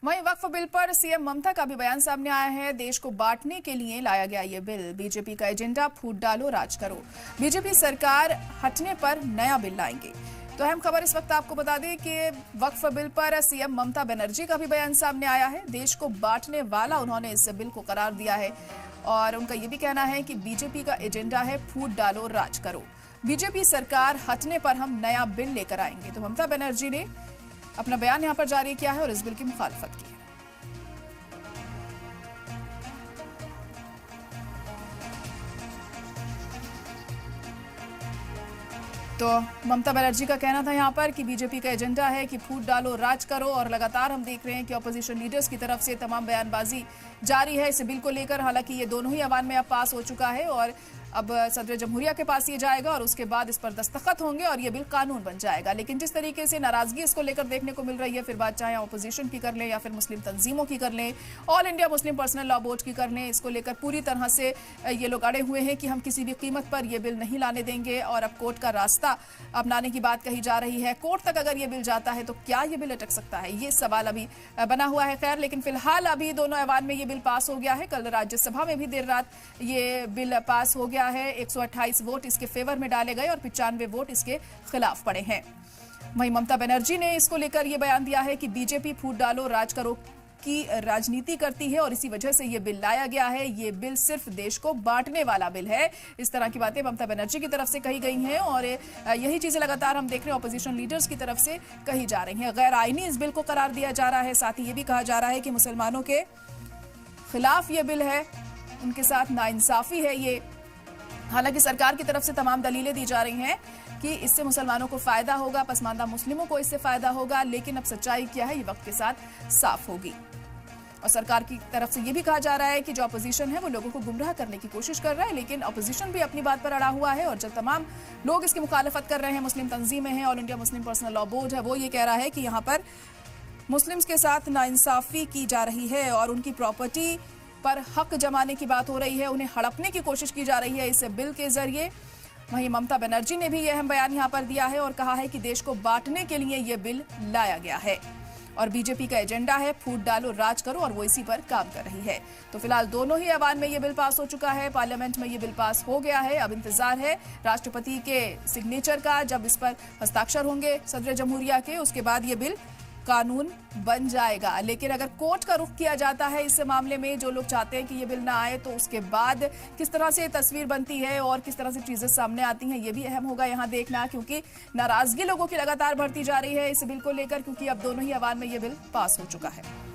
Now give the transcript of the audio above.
वहीं वक्फ बिल पर सीएम ममता का भी बयान सामने आया है। देश को बांटने के लिए लाया गया ये बिल। बीजेपी का एजेंडा फूट डालो राज करो। बीजेपी सरकार हटने पर नया बिल लाएंगे। तो अहम खबर इस वक्त आपको बता दें कि वक्फ बिल पर सीएम ममता बनर्जी का भी बयान सामने आया है। देश को बांटने वाला उन्होंने इस बिल को करार दिया है और उनका यह भी कहना है कि बीजेपी का एजेंडा है फूट डालो राज करो। बीजेपी सरकार हटने पर हम नया बिल लेकर आएंगे। तो ममता बनर्जी ने अपना बयान यहां पर जारी किया है और इस बिल की मुखालफत की है। तो ममता बनर्जी का कहना था यहां पर कि बीजेपी का एजेंडा है कि फूट डालो राज करो और लगातार हम देख रहे हैं कि ऑपोजिशन लीडर्स की तरफ से तमाम बयानबाजी जारी है इस बिल को लेकर। हालांकि ये दोनों ही ऐवान में अब पास हो चुका है और अब सदर जमहूरिया के पास ये जाएगा और उसके बाद इस पर दस्तखत होंगे और ये बिल कानून बन जाएगा। लेकिन जिस तरीके से नाराजगी इसको लेकर देखने को मिल रही है, फिर बात चाहे ऑपोजिशन की कर लें या फिर मुस्लिम तंजीमों की कर लें, all India Muslim personal law board की कर लें, इसको लेकर पूरी तरह से ये लोग अड़े हुए हैं कि हम किसी भी कीमत पर यह बिल नहीं लाने देंगे और अब कोर्ट का रास्ता अपनाने की बात कही जा रही है। कोर्ट तक अगर ये बिल जाता है तो क्या ये बिल अटक सकता है, ये सवाल अभी बना हुआ है। खैर, लेकिन फिलहाल अभी दोनों ऐवान में ये बिल पास हो गया है। कल राज्यसभा में भी देर रात ये बिल पास हो गया है। 128 वोट इसके फेवर में डाले गए और 95 वोट इसके खिलाफ पड़े हैं। वहीं ममता बनर्जी ने इसको लेकर यह बयान दिया है कि बीजेपी फूट डालो राज करो की राजनीति करती है और इसी वजह से ये बिल लाया गया है। ये बिल सिर्फ देश को बांटने वाला बिल है। इस तरह की बातें ममता बनर्जी की तरफ से कही गई हैं और यही चीजें लगातार हम देख रहे हैं ऑपोजिशन लीडर्स की तरफ से कही जा रही हैं। गैर आईनी इस बिल को करार दिया जा रहा है। साथ ही ये भी कहा जा रहा है कि मुसलमानों के खिलाफ ये बिल है, उनके साथ नाइंसाफी है ये। हालांकि सरकार की तरफ से तमाम दलीलें दी जा रही हैं कि इससे मुसलमानों को फायदा होगा, पसमानदा मुस्लिमों को इससे फायदा होगा, लेकिन अब सच्चाई क्या है ये वक्त के साथ साफ होगी। और सरकार की तरफ से ये भी कहा जा रहा है कि जो अपोजिशन है वो लोगों को गुमराह करने की कोशिश कर रहा है, लेकिन अपोजिशन भी अपनी बात पर अड़ा हुआ है और जब तमाम लोग इसकी मुखालफत कर रहे हैं, मुस्लिम तंजीमें हैं, all India Muslim personal law board है, वो ये कह रहा है कि यहाँ पर मुस्लिम्स के साथ नाइंसाफी की जा रही है और उनकी प्रॉपर्टी पर हक जमाने की बात हो रही है, उन्हें हड़पने की कोशिश की जा रही है इस बिल के जरिए। वहीं ममता बनर्जी ने भी यह अहम बयान यहां पर दिया है और कहा है कि देश को बांटने के लिए यह बिल लाया गया है और बीजेपी का एजेंडा है फूट डालो राज करो और वो इसी पर काम कर रही है। तो फिलहाल दोनों ही ऐवान में यह बिल पास हो चुका है, पार्लियामेंट में यह बिल पास हो गया है। अब इंतजार है राष्ट्रपति के सिग्नेचर का। जब इस पर हस्ताक्षर होंगे सदर जमहूरिया के, उसके बाद ये बिल कानून बन जाएगा। लेकिन अगर कोर्ट का रुख किया जाता है इस मामले में, जो लोग चाहते हैं कि ये बिल ना आए, तो उसके बाद किस तरह से तस्वीर बनती है और किस तरह से चीजें सामने आती हैं, ये भी अहम होगा यहाँ देखना, क्योंकि नाराजगी लोगों की लगातार बढ़ती जा रही है इस बिल को लेकर, क्योंकि अब दोनों ही ऐवान में ये बिल पास हो चुका है।